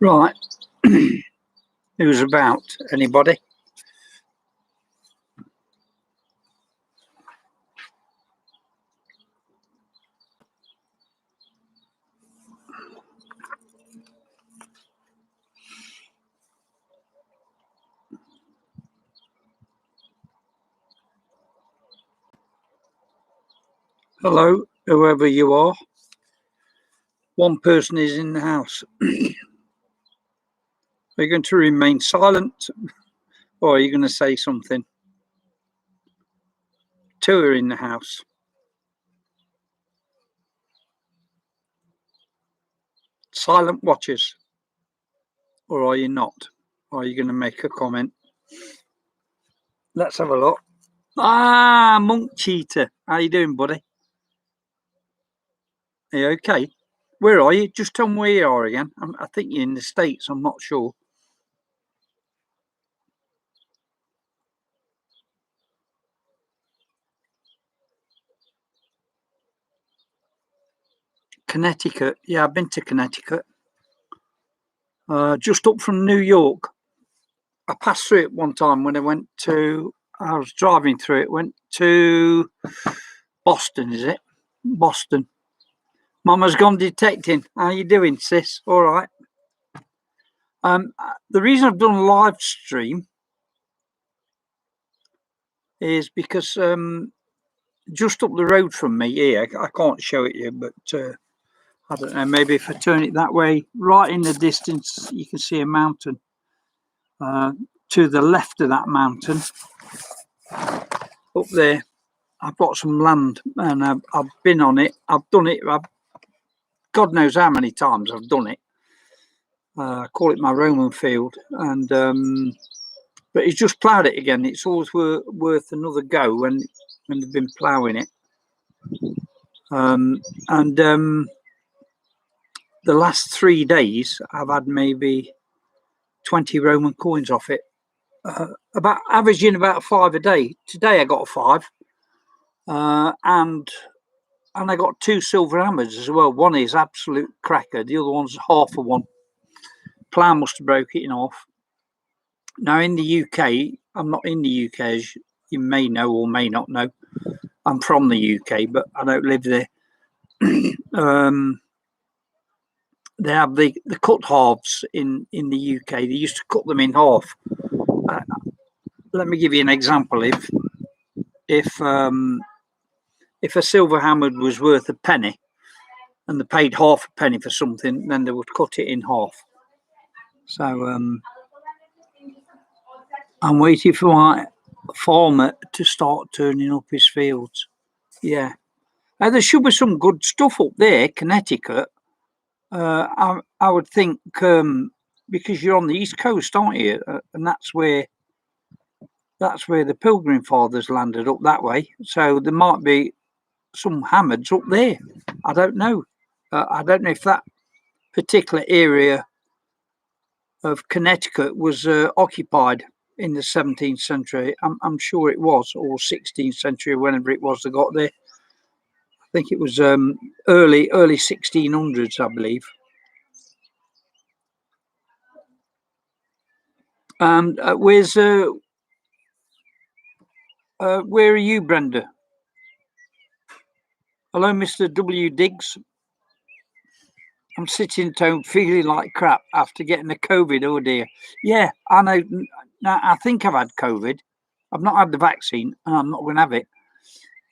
Right. Who's about? Anybody? Hello, whoever you are. One person is in the house. Are you going to remain silent or are you going to say something? Two are in the house. Silent watchers. Or are you not? Or are you going to make a comment? Let's have a look. Ah, Monk Cheater. How you doing, buddy? Are you okay? Where are you? Just tell me where you are again. I think you're in the States. I'm not sure. Connecticut. Yeah, I've been to Connecticut. Just up from New York. I passed through it one time when I was driving through it, went to Boston, is it? Boston. Mama's gone detecting. How you doing, sis? All right. The reason I've done a live stream is because just up the road from me here, I can't show it you, but I don't know, maybe if I turn it that way, right in the distance, you can see a mountain. To the left of that mountain, up there, I've got some land and I've been on it. I've done it. God knows how many times I've done it. I call it my Roman field, and but he's just ploughed it again. It's always worth another go when they've been ploughing it. The last 3 days, I've had maybe 20 Roman coins off it. About averaging about 5 a day. Today I got a 5, and I got 2 silver hammers as well. One is absolute cracker. The other one's half of one. Plough must have broke it in half. Now in the UK, I'm not in the UK, as you may know or may not know. I'm from the UK, but I don't live there. They have the cut halves in the UK. They used to cut them in half. Let me give you an example. If a silver hammer was worth a penny and they paid half a penny for something, then they would cut it in half. So I'm waiting for my farmer to start turning up his fields. Yeah. There should be some good stuff up there, Connecticut. I would think because you're on the East Coast, aren't you? And that's where the Pilgrim Fathers landed, up that way. So there might be some hammers up there. I don't know. I don't know if that particular area of Connecticut was occupied in the 17th century. I'm sure it was, or 16th century, whenever it was they got there. I think it was early 1600s, I believe. And where are you, Brenda? Hello, Mr. W. Diggs. I'm sitting at home feeling like crap after getting the COVID. Oh dear. Yeah, I know. Now, I think I've had COVID. I've not had the vaccine, and I'm not going to have it.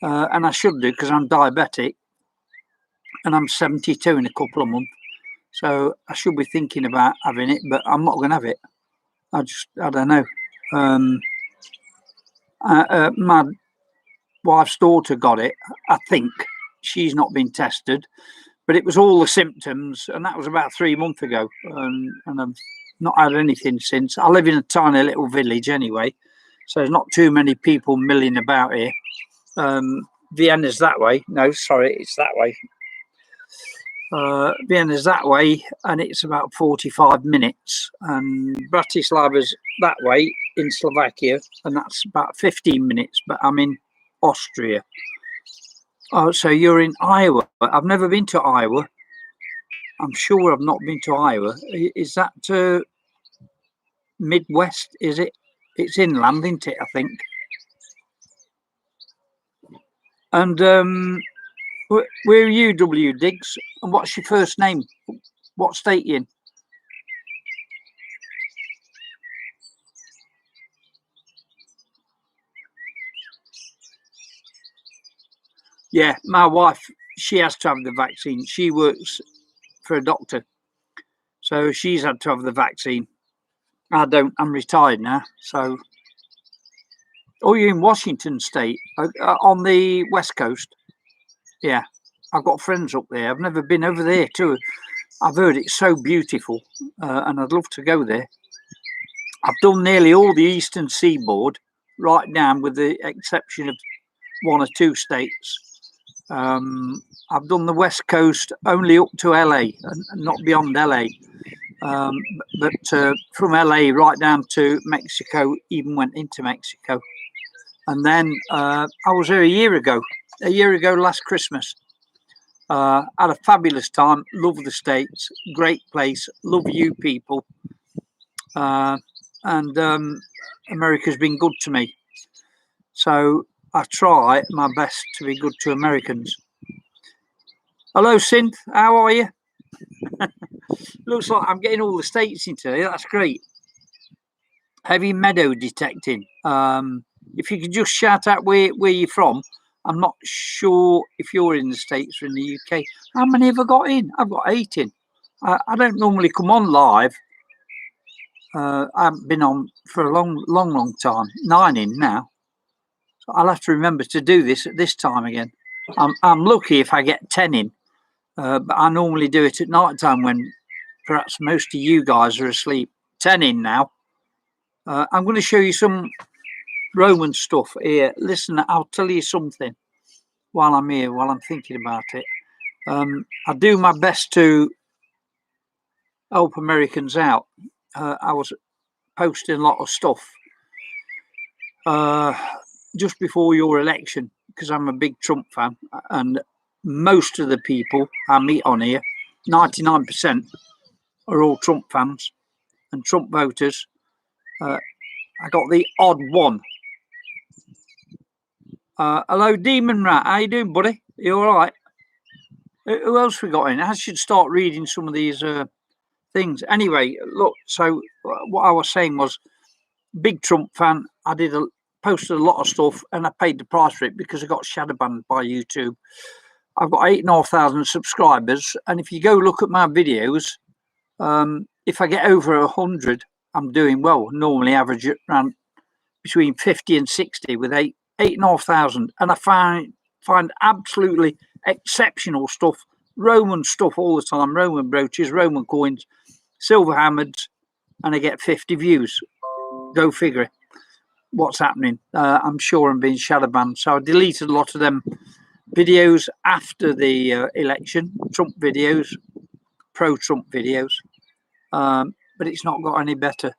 And I should do because I'm diabetic, and I'm 72 in a couple of months. So I should be thinking about having it, but I'm not going to have it. I don't know. My wife's daughter got it. I think she's not been tested, but it was all the symptoms, and that was about 3 months ago. And I've not had anything since. I live in a tiny little village anyway, so there's not too many people milling about here. Vienna's that way. No, sorry, it's that way. Vienna's that way, and it's about 45 minutes. And Bratislava's that way in Slovakia, and that's about 15 minutes. But I'm in Austria. Oh, so you're in Iowa. I've never been to Iowa. I'm sure I've not been to Iowa. Is that Midwest? Is it? It's inland, isn't it? I think. And where are you, W. Diggs? And what's your first name? What state you in? Yeah, my wife, she has to have the vaccine. She works for a doctor, so she's had to have the vaccine. I don't. I'm retired now. So, oh, you're in Washington State, on the West Coast. Yeah, I've got friends up there. I've never been over there too. I've heard it's so beautiful, and I'd love to go there. I've done nearly all the eastern seaboard, right down, with the exception of one or two states. I've done the West Coast only up to LA, and not beyond LA. But from LA right down to Mexico, even went into Mexico. And then I was there a year ago last Christmas. Had a fabulous time. Love the States. Great place. Love you people. And America's been good to me. So I try my best to be good to Americans. Hello, Synth. How are you? Looks like I'm getting all the states in today. That's great. Heavy meadow detecting. If you could just shout out where you're from. I'm not sure if you're in the States or in the UK. How many have I got in? I've got 8 in. I don't normally come on live. I haven't been on for a long time. 9 in now. So I'll have to remember to do this at this time again. I'm lucky if I get 10 in. But I normally do it at night time when perhaps most of you guys are asleep. 10 in now. I'm going to show you some Roman stuff here. Listen, I'll tell you something while I'm here, while I'm thinking about it. I do my best to help Americans out. I was posting a lot of stuff just before your election because I'm a big Trump fan, and most of the people I meet on here, 99%, are all Trump fans and Trump voters. I got the odd one. Hello, Demon Rat. How you doing, buddy? You all right? Who else we got in? I should start reading some of these things. Anyway, look. So what I was saying was, big Trump fan. I posted a lot of stuff, and I paid the price for it because I got shadow banned by YouTube. I've got 8,500 subscribers, and if you go look at my videos, if I get over 100, I'm doing well. Normally average around between 50 and 60 with 8,500, and I find absolutely exceptional stuff, Roman stuff all the time, Roman brooches, Roman coins, silver hammers, and I get 50 views. Go figure what's happening. I'm sure I'm being shadow banned, so I deleted a lot of them videos after the election, Trump videos, pro-Trump videos, but it's not got any better.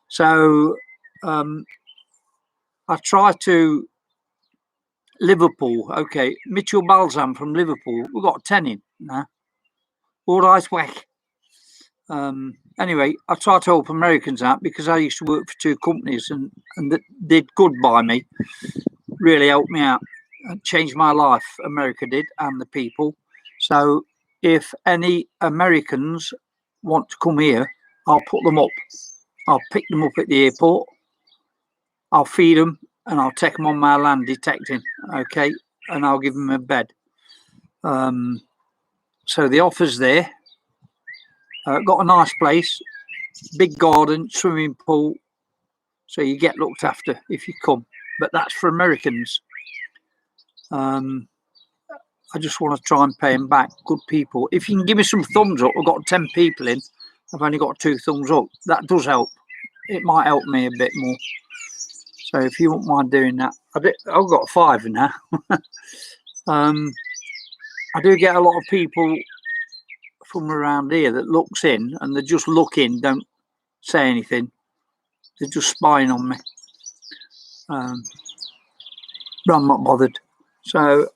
So I try to Liverpool. Okay, Mitchell Balsam from Liverpool. We've got 10 in now. All right, whack. Anyway, I try to help Americans out because I used to work for 2 companies and that did good by me. Really helped me out. Changed my life. America did, and the people. So if any Americans want to come here, I'll put them up. I'll pick them up at the airport. I'll feed them and I'll take them on my land detecting. Okay, and I'll give them a bed. So the offer's there. Got a nice place, big garden, swimming pool. So you get looked after if you come. But that's for Americans. I just want to try and pay them back. Good people. If you can give me some thumbs up, I've got 10 people in. I've only got 2 thumbs up. That does help. It might help me a bit more. So if you wouldn't mind doing that, I've got 5 now. I do get a lot of people from around here that looks in, and they just look in, don't say anything. They're just spying on me. But I'm not bothered. So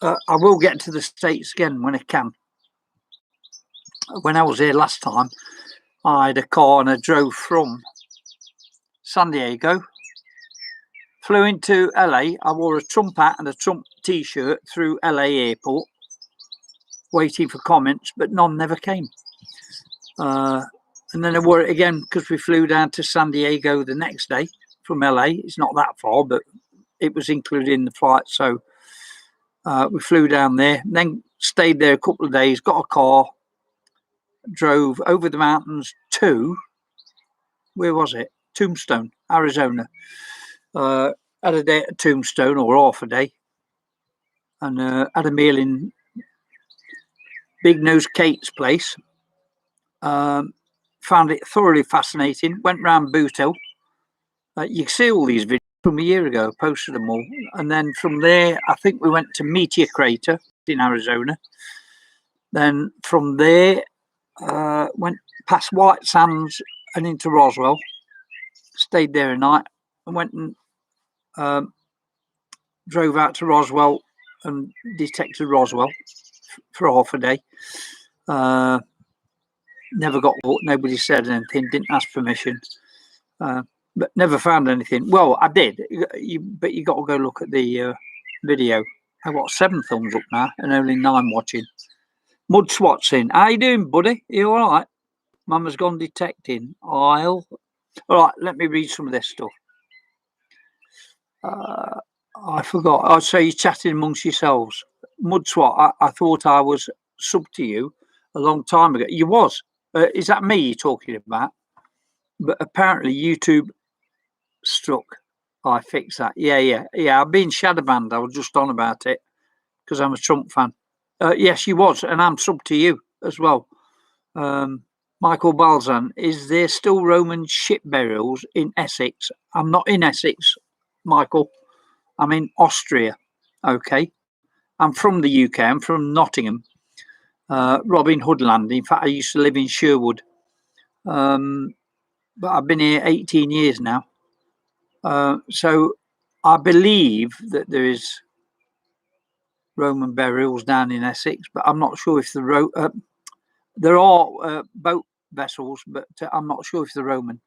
I will get to the States again when I can. when I was here last time, I had a car and I drove from San Diego, flew into LA. I wore a Trump hat and a Trump t-shirt through LA airport, waiting for comments, but none never came. And then I wore it again because we flew down to San Diego the next day from LA. It's not that far, but it was included in the flight. So we flew down there, then stayed there a couple of days, got a car, drove over the mountains to, where was it? Tombstone, Arizona. Had a day at Tombstone, or half a day, and had a meal in Big Nose Kate's place. Found it thoroughly fascinating. Went round Boot Hill. You can see all these videos from a year ago, posted them all. And then from there, I think we went to Meteor Crater in Arizona. Then from there, went past White Sands and into Roswell. Stayed there a night and went and drove out to Roswell and detected Roswell for half a day. Never got caught. Nobody said anything. Didn't ask permission. But never found anything. Well, I did, but you got to go look at the video. I've got 7 thumbs up now and only 9 watching. Mud Swat's in. How you doing, buddy? You all right? Mama's gone detecting. All right, let me read some of this stuff. I forgot. I'd say you're chatting amongst yourselves. Mud Swat, I thought I was sub to you a long time ago. You was. Is that me you're talking about? But apparently YouTube struck. I fixed that. Yeah. I've been shadow banned. I was just on about it because I'm a Trump fan. Yes, you was, and I'm sub to you as well. Michael Balzan, is there still Roman ship burials in Essex? I'm not in Essex, Michael. I'm in Austria. Okay. I'm from the UK. I'm from Nottingham. Robin Hood land. In fact, I used to live in Sherwood. But I've been here 18 years now. So I believe that there is Roman burials down in Essex, but I'm not sure if there are boat vessels, but I'm not sure if they're Roman.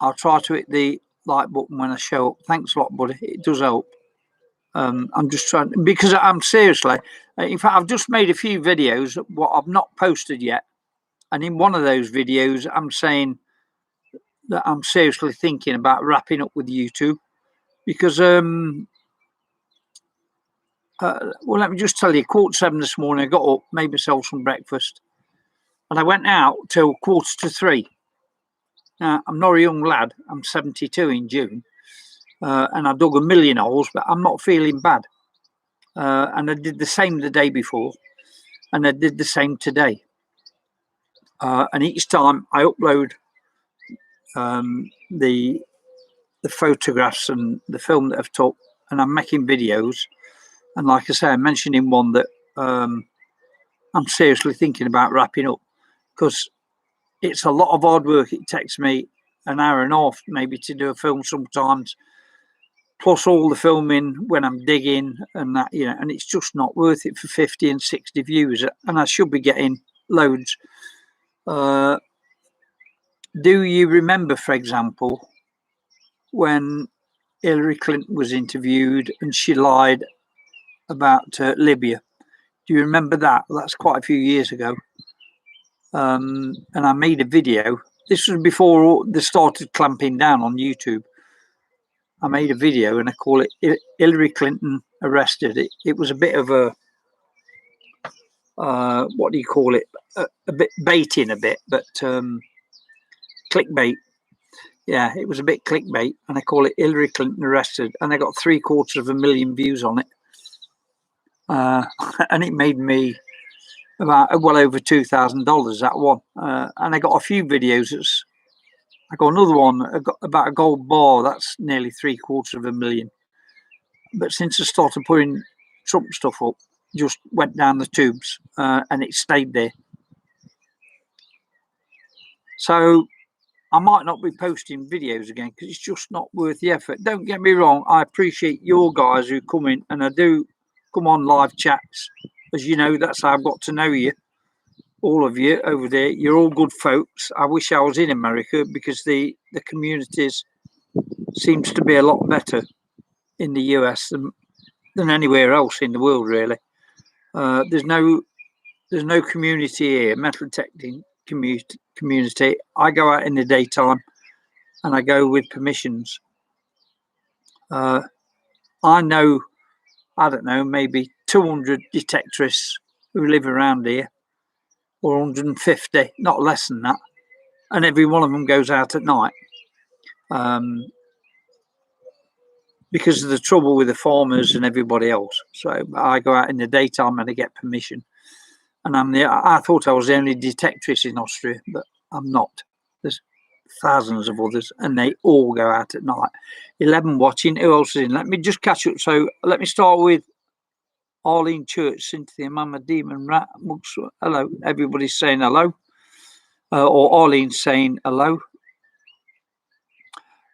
I'll try to hit the like button when I show up. Thanks a lot, buddy. It does help. I'm just trying, because I'm seriously, in fact, I've just made a few videos, what I've not posted yet. And in one of those videos, I'm saying that I'm seriously thinking about wrapping up with YouTube because, well, let me just tell you, 7:15 this morning, I got up, made myself some breakfast, and I went out till 2:45. Now, I'm not a young lad. I'm 72 in June, and I dug a million holes, but I'm not feeling bad. And I did the same the day before, and I did the same today. And each time I upload the photographs and the film that I've took, and I'm making videos. And like I say, I mentioned in one that I'm seriously thinking about wrapping up because it's a lot of hard work. It takes me an hour and a half maybe to do a film sometimes, plus all the filming when I'm digging and that, and it's just not worth it for 50 and 60 views. And I should be getting loads. Do you remember, for example, when Hillary Clinton was interviewed and she lied about Libya? Do you remember that? That's quite a few years ago. And I made a video. This was before they started clamping down on YouTube. I made a video and I call it Hillary Clinton Arrested. It was a bit of a, what do you call it? A bit baiting a bit, but clickbait. Yeah, it was a bit clickbait, and I call it Hillary Clinton Arrested, and I got 750,000 views on it, and it made me about well over $2,000 that one. And I got a few videos. I got another one about a gold bar that's nearly 750,000. But since I started putting Trump stuff up, just went down the tubes, and it stayed there. So I might not be posting videos again because it's just not worth the effort. Don't get me wrong. I appreciate your guys who come in, and I do come on live chats. As you know, that's how I've got to know you, all of you over there. You're all good folks. I wish I was in America, because the communities seems to be a lot better in the US than anywhere else in the world, really. There's no community here, metal detecting community. I go out in the daytime, and I go with permissions. I know, I don't know, maybe 200 detectorists who live around here, or 150, not less than that, and every one of them goes out at night. Because of the trouble with the farmers and everybody else. So I go out in the daytime and I get permission. And I thought I was the only detectorist in Austria, but I'm not. There's thousands of others, and they all go out at night. 11 watching. Who else is in? Let me just catch up. So let me start with Arlene Church, Cynthia, Mama Demon, Rat, Mugs. Hello. Everybody's saying hello. Or Arlene's saying hello.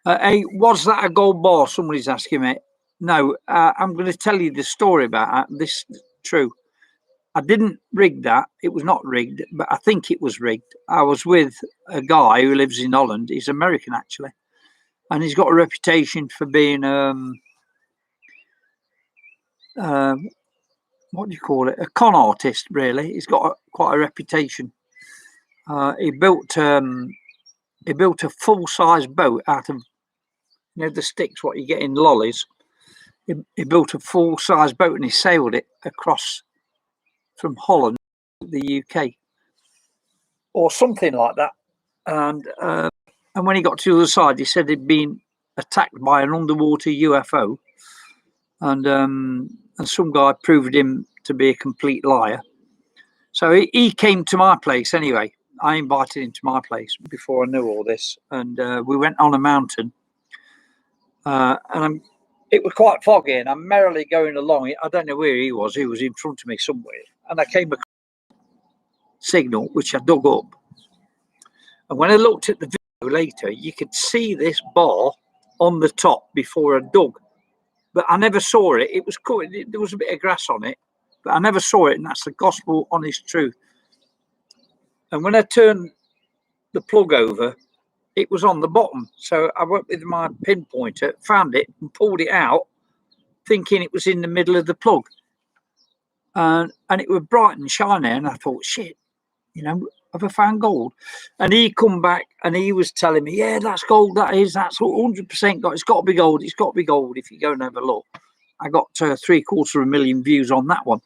Hey, was that a gold bar? Somebody's asking me. No, I'm going to tell you the story about this. True. I didn't rig that. It was not rigged, but I think it was rigged. I was with a guy who lives in Holland. He's American, actually. And he's got a reputation for being, what do you call it? A con artist, really. He's got quite a reputation. He built a full-size boat out of, the sticks what you get in lollies. He built a full-size boat, and he sailed it across from Holland to the UK, or something like that. And when he got to the other side, he said he'd been attacked by an underwater UFO, and some guy proved him to be a complete liar. So he came to my place anyway. I invited him to my place before I knew all this, and we went on a mountain. And it was quite foggy, and I'm merrily going along. I don't know where he was. He was in front of me somewhere. And I came across a signal, which I dug up. And when I looked at the video later, you could see this bar on the top before I dug. But I never saw it. It was cool. There was a bit of grass on it, but I never saw it. And that's the gospel honest truth. And when I turned the plug over, it was on the bottom. So I went with my pinpointer, found it and pulled it out, thinking it was in the middle of the plug. And it was bright and shiny. And I thought, shit, have I found gold? And he come back and he was telling me, yeah, that's gold. That's 100% gold. It's got to be gold. It's got to be gold if you go and have a look. I got 750,000 views on that one.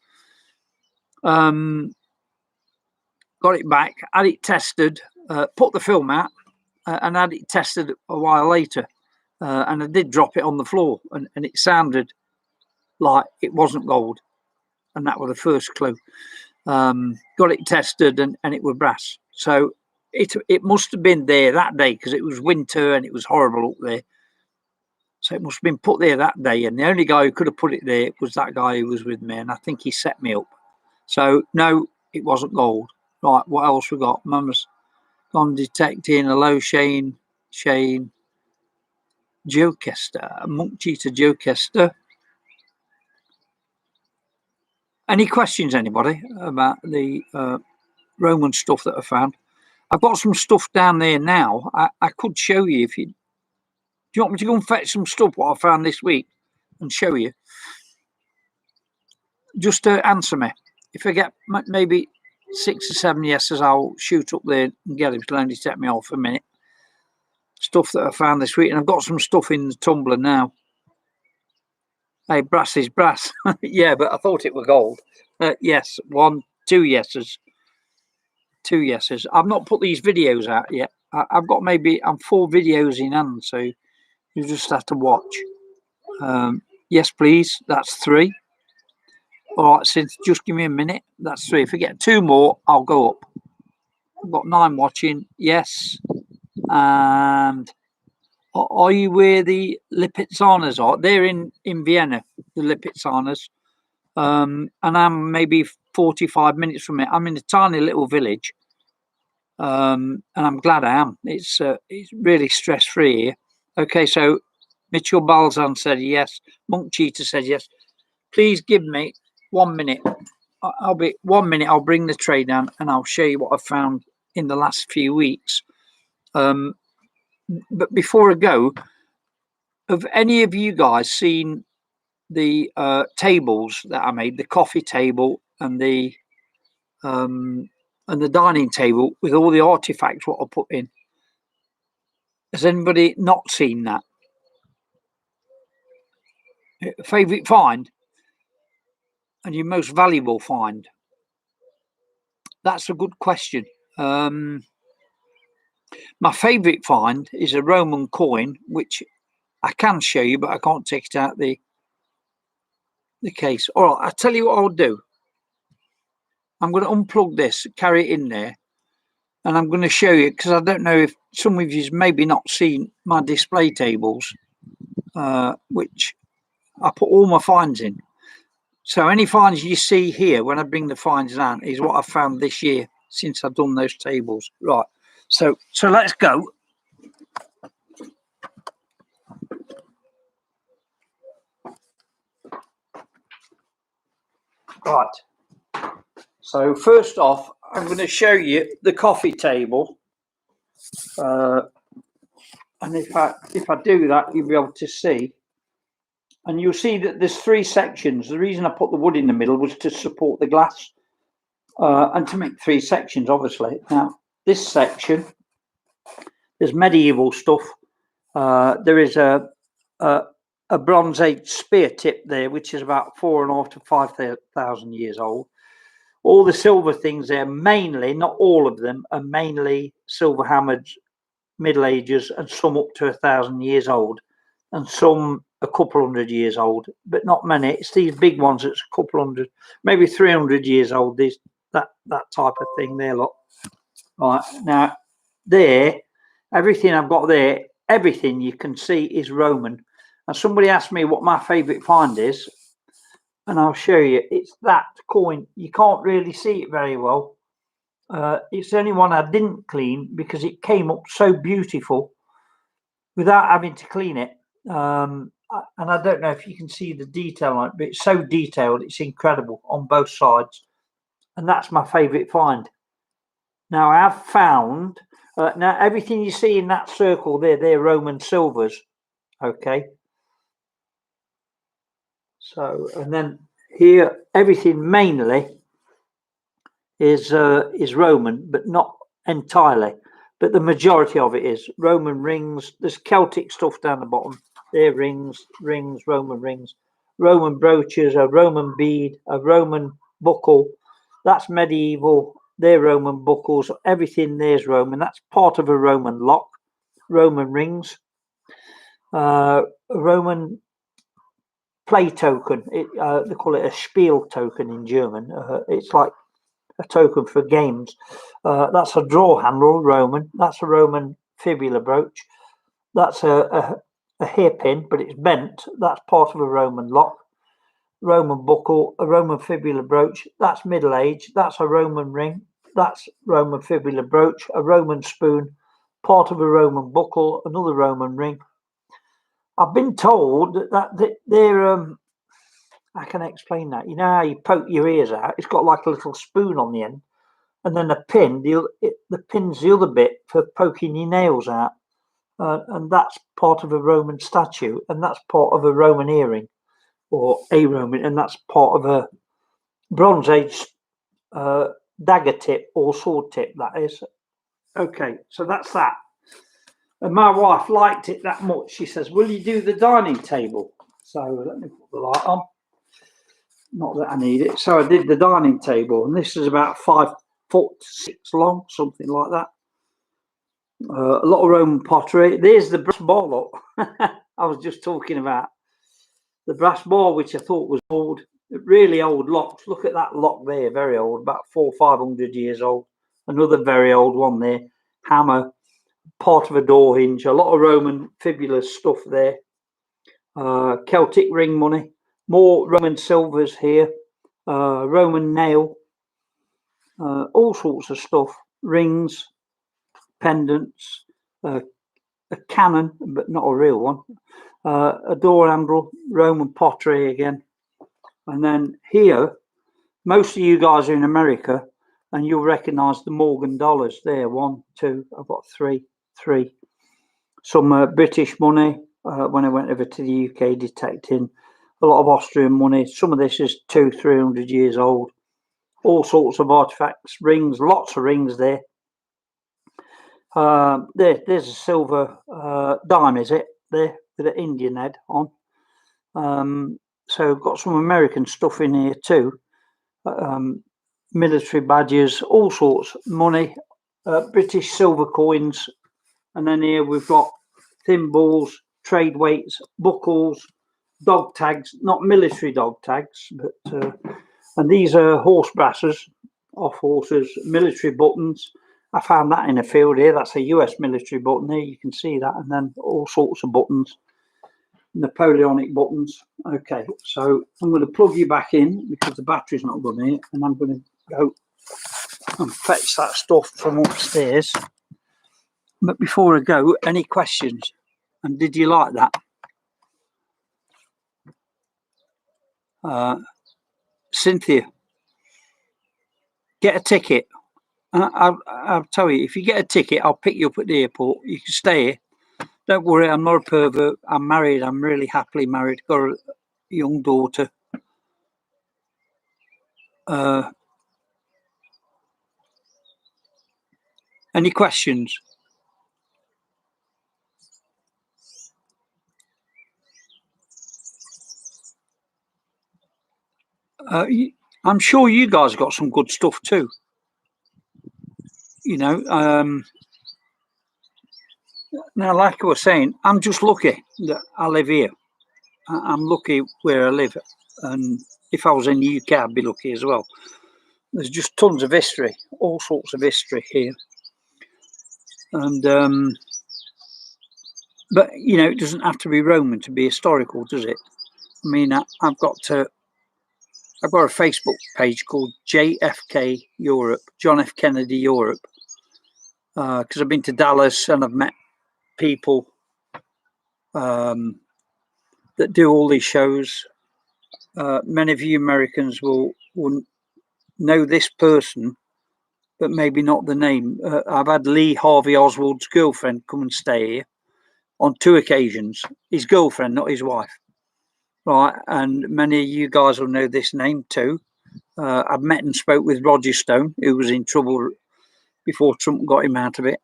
Got it back, had it tested, put the film out, and had it tested a while later. And I did drop it on the floor, and it sounded like it wasn't gold. And that was the first clue. Got it tested, and it was brass. So it must have been there that day, because it was winter and it was horrible up there. So it must have been put there that day. And the only guy who could have put it there was that guy who was with me. And I think he set me up. So no, it wasn't gold. Right, what else we got? Mum's gone detecting. Hello, Shane, Joe Kester, Monk Cheetah Joe Kester. Any questions, anybody, about the Roman stuff that I found? I've got some stuff down there now. I could show you if you... Do you want me to go and fetch some stuff what I found this week and show you? Just answer me. If I get maybe 6 or 7 yeses, I'll shoot up there and get him to only take me off a minute. Stuff that I found this week, and I've got some stuff in the tumbler now. Hey, brass is brass. Yeah, but I thought it were gold. Yes, 2 yeses. 2 yeses. I've not put these videos out yet. I've got I'm 4 videos in hand, so you just have to watch. Yes, please. That's 3. All right, since just give me a minute. That's 3. If I get 2 more, I'll go up. I've got 9 watching. Yes. And are you where the Lipizzanas are? They're in Vienna, the Lipizzanas. And I'm maybe 45 minutes from it. I'm in a tiny little village. And I'm glad I am. It's really stress-free here. Okay, so Mitchell Balzan said yes. Monk Cheetah said yes. Please give me 1 minute. I'll be 1 minute. I'll bring the tray down and I'll show you what I've found in the last few weeks. But before I go, have any of you guys seen the tables that I made, the coffee table and the dining table with all the artifacts what I put in? Has anybody not seen that? Favorite find and your most valuable find? That's a good question. My favorite find is a Roman coin, which I can show you, but I can't take it out the case. All right, I'll tell you what I'll do. I'm going to unplug this, carry it in there, and I'm going to show you, because I don't know if some of you's maybe not seen my display tables, which I put all my finds in. So any finds you see here when I bring the finds down is what I've found this year since I've done those tables. Right. So let's go. Right. So first off, I'm going to show you the coffee table. And if I do that, you'll be able to see. And you'll see that there's 3 sections. The reason I put the wood in the middle was to support the glass and to make 3 sections, obviously. Now, this section, there's medieval stuff. There is a Bronze Age spear tip there, which is about 4,500 to 5,000 years old. All the silver things there, mainly, not all of them, are mainly silver hammered Middle Ages, and some up to 1,000 years old, and some a couple hundred years old, but not many. It's these big ones that's a couple hundred, maybe 300 years old. These that type of thing there. Look, right now, there, everything I've got there, everything you can see is Roman. And somebody asked me what my favourite find is, and I'll show you. It's that coin. You can't really see it very well. It's the only one I didn't clean because it came up so beautiful without having to clean it. And I don't know if you can see the detail on it, but it's so detailed, it's incredible on both sides. And that's my favourite find. Now, I have found, now everything you see in that circle there, they're Roman silvers. Okay. So, and then here, everything mainly is Roman, but not entirely. But the majority of it is Roman rings. There's Celtic stuff down the bottom. They're rings, Roman rings, Roman brooches, a Roman bead, a Roman buckle. That's medieval. They're Roman buckles. Everything there's Roman. That's part of a Roman lock. Roman rings. A Roman play token. They call it a Spiel token in German. It's like a token for games. That's a draw handle, Roman. That's a Roman fibula brooch. That's a hairpin, but it's bent. That's part of a Roman lock. Roman buckle, a Roman fibula brooch. That's Middle Age. That's a Roman ring. That's Roman fibula brooch. A Roman spoon, part of a Roman buckle. Another Roman ring. I've been told that they're I can explain that. You know how you poke your ears out? It's got like a little spoon on the end, and then a pin. The pin's the other bit for poking your nails out, and that's part of a Roman statue, and that's part of a Roman earring, or a Roman, and that's part of a Bronze Age dagger tip or sword tip. That is. Okay, so that's that. And my wife liked it that much. She says, "Will you do the dining table?" So let me put the light on. Not that I need it. So I did the dining table, and this is about 5'6" long, something like that. A lot of Roman pottery. There's the brass bar. Look, I was just talking about the brass bar, which I thought was old, really old locks. Look at that lock there, very old, about 400 or 500 years old. Another very old one there. Hammer, part of a door hinge. A lot of Roman fibula stuff there. Celtic ring money. More Roman silvers here, Roman nail, all sorts of stuff, rings, pendants, a cannon, but not a real one, a door handle, Roman pottery again. And then here Most of you guys are in America, and you'll recognise the Morgan dollars there. 1, 2, I've got three. Some British money when I went over to the UK detecting. A lot of Austrian money. Some of this is 200-300 years old. All sorts of artifacts, rings, lots of rings there. There's a silver dime, is it? There with an Indian head on. So got some American stuff in here too. Military badges, all sorts, money, British silver coins, and then here we've got thimbles, trade weights, buckles, dog tags, not military dog tags, but and these are horse brasses off horses, military buttons. I found that in a field here. That's a US military button here. You can see that, and then all sorts of buttons, Napoleonic buttons. Okay, so I'm going to plug you back in because the battery's not good here, and I'm going to go and fetch that stuff from upstairs. But before I go, any questions? And did you like that? Cynthia, get a ticket. I'll tell you, if you get a ticket, I'll pick you up at the airport. You can stay here. Don't worry, I'm not a pervert. I'm married. I'm really happily married. Got a young daughter. Any questions? I'm sure you guys got some good stuff too. You know, now, like I was saying, I'm just lucky that I live here. I'm lucky where I live. And if I was in the UK, I'd be lucky as well. There's just tons of history, all sorts of history here. And, but, you know, it doesn't have to be Roman to be historical, does it? I mean, I've got a Facebook page called JFK Europe, John F. Kennedy Europe, because I've been to Dallas and I've met people that do all these shows. Many of you Americans will know this person, but maybe not the name. I've had Lee Harvey Oswald's girlfriend come and stay here on 2 occasions. His girlfriend, not his wife. Right, and many of you guys will know this name too. I've met and spoke with Roger Stone, who was in trouble before Trump got him out of it,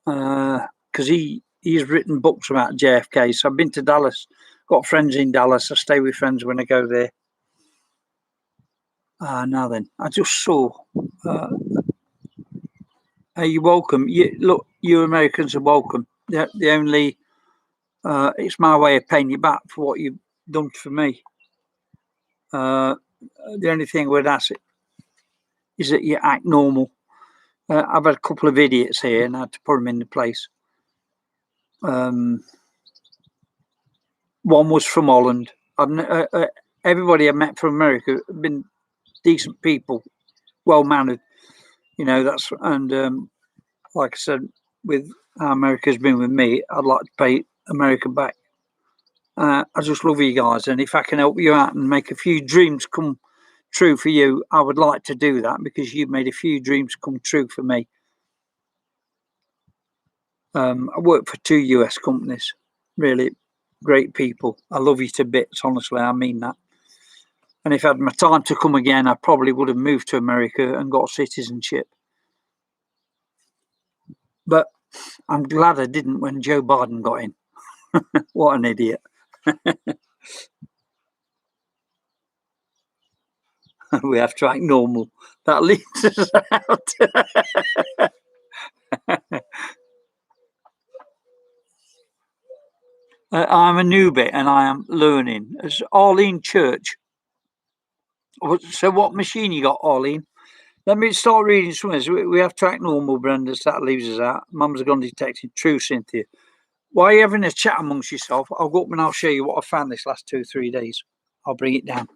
because he's written books about JFK. So I've been to Dallas, got friends in Dallas. I stay with friends when I go there. Now then, I just saw. You're welcome. Look, you Americans are welcome. The only, it's my way of paying you back for what you've done for me. The only thing I would ask is that you act normal. I've had a couple of idiots here, and I had to put them in the place. One was from Holland. Everybody I met from America have been decent people, well mannered. You know, that's, and like I said, with how America's been with me, I'd like to pay America back. I just love you guys, and if I can help you out and make a few dreams come true for you, I would like to do that because you've made a few dreams come true for me. I work for 2 US companies, really great people. I love you to bits, honestly, I mean that. And if I had my time to come again, I probably would have moved to America and got citizenship. But I'm glad I didn't when Joe Biden got in. What an idiot. We have to act normal. That leaves us out. I'm a newbie and I am learning. It's Arlene Church. So what machine you got, Arlene? Let me start reading something. So we have to act normal, Brenda. So that leaves us out. Mum's gone detected. True, Cynthia. While you're having a chat amongst yourself, I'll go up and I'll show you what I found this last 2-3 days. I'll bring it down.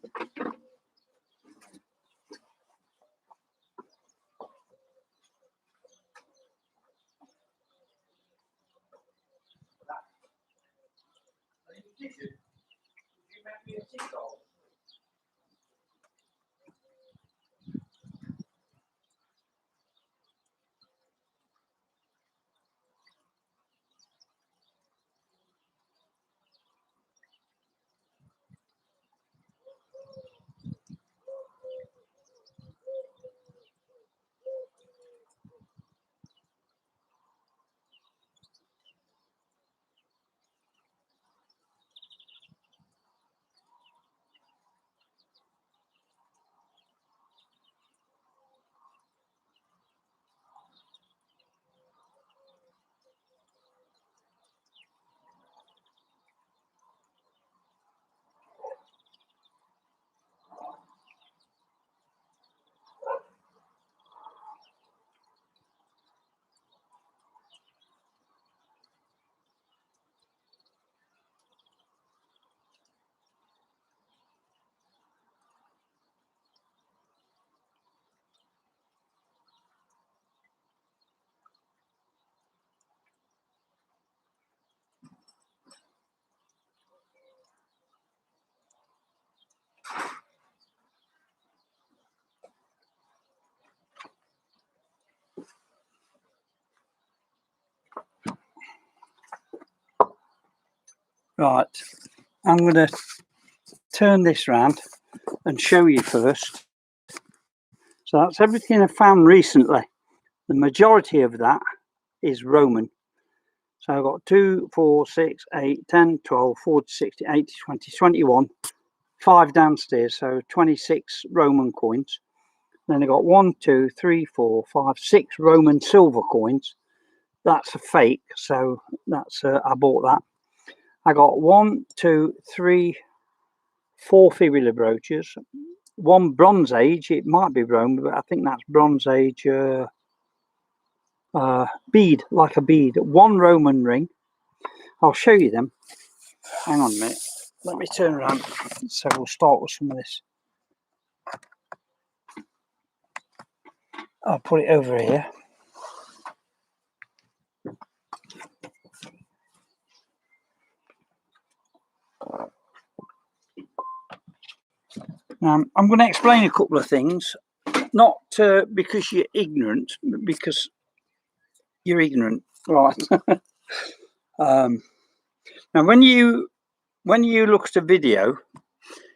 Right, I'm going to turn this round and show you first. So that's everything I found recently. The majority of that is Roman. So I've got 2, 4, 6, 8, 10, 12, 14, 16, 18, 20, 21, 5 downstairs. So 26 Roman coins. Then I got 1, 2, 3, 4, 5, 6 Roman silver coins. That's a fake. So that's I bought that. I got 1, 2, 3, 4 fibula brooches. 1 Bronze Age. It might be Roman, but I think that's Bronze Age bead, like a bead. 1 Roman ring. I'll show you them. Hang on a minute. Let me turn around. So we'll start with some of this. I'll put it over here. I'm going to explain a couple of things, not because you're ignorant, but because you're ignorant, right? Now, when you look at a video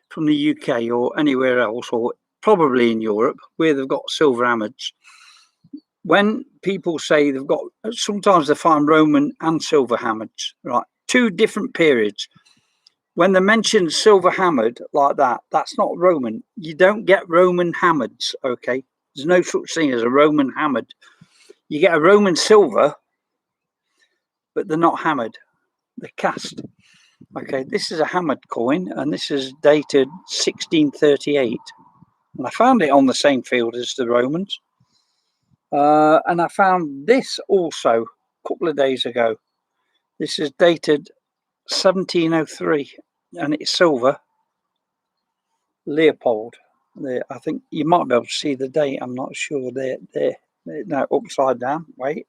from the UK or anywhere else, or probably in Europe, where they've got silver hammers, when people say they've got, sometimes they find Roman and silver hammers, right? 2 different periods. When they mention silver hammered like that, that's not Roman. You don't get Roman hammers, okay? There's no such thing as a Roman hammered. You get a Roman silver, but they're not hammered. They're cast. Okay, this is a hammered coin, and this is dated 1638. And I found it on the same field as the Romans. And I found this also a couple of days ago. This is dated 1703, and it's silver. Leopold. There, I think you might be able to see the date. I'm not sure. There. No, upside down. Wait.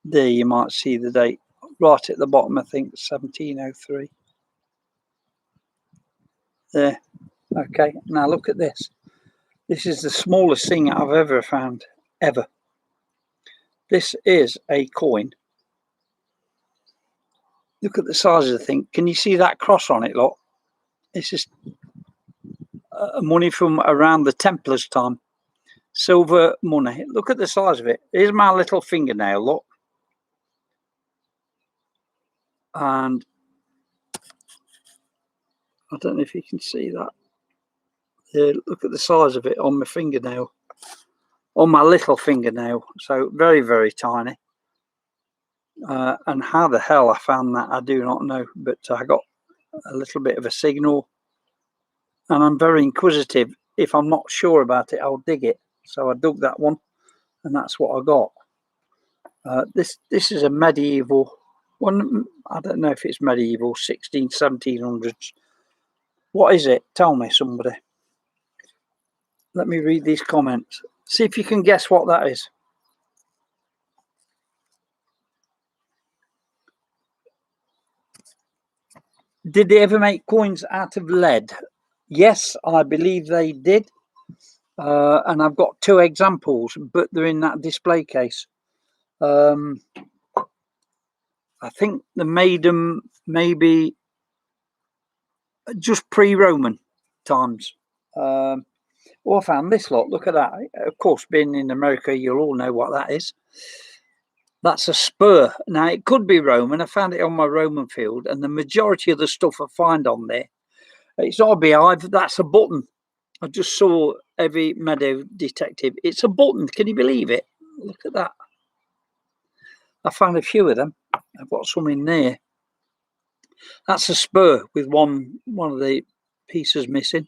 There, you might see the date right at the bottom. I think 1703. There. Okay. Now look at this. This is the smallest thing I've ever found, ever. This is a coin. Look at the size of the thing. Can you see that cross on it, look? This is money from around the Templars' time. Silver money. Look at the size of it. Here's my little fingernail, look. And I don't know if you can see that. Yeah, look at the size of it on my fingernail. On my little fingernail. So very, very tiny. And how the hell I found that, I do not know. But I got a little bit of a signal. And I'm very inquisitive. If I'm not sure about it, I'll dig it. So I dug that one. And that's what I got. This is a medieval one. I don't know if it's medieval, 1700s. What is it? Tell me, somebody. Let me read these comments. See if you can guess what that is. Did they ever make coins out of lead? Yes, I believe they did. And I've got 2 examples, but they're in that display case. I think they made them maybe just pre-Roman times. I found this lot. Look at that. Of course, being in America, you'll all know what that is. That's a spur. Now, it could be Roman. I found it on my Roman field, and the majority of the stuff I find on there, it's not a beehive. That's a button. I just saw every meadow detective. It's a button. Can you believe it? Look at that. I found a few of them. I've got some in there. That's a spur with one of the pieces missing.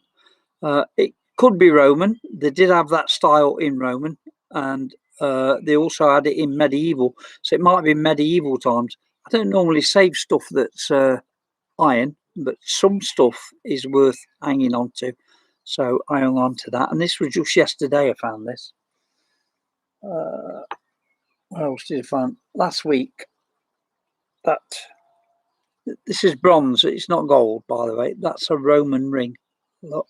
It could be Roman. They did have that style in Roman, and they also had it in medieval. So it might be medieval times. I don't normally save stuff that's iron, but some stuff is worth hanging on to. So I hung on to that. And this was just yesterday I found this. What else did I find? Last week. This is bronze. It's not gold, by the way. That's a Roman ring. Look.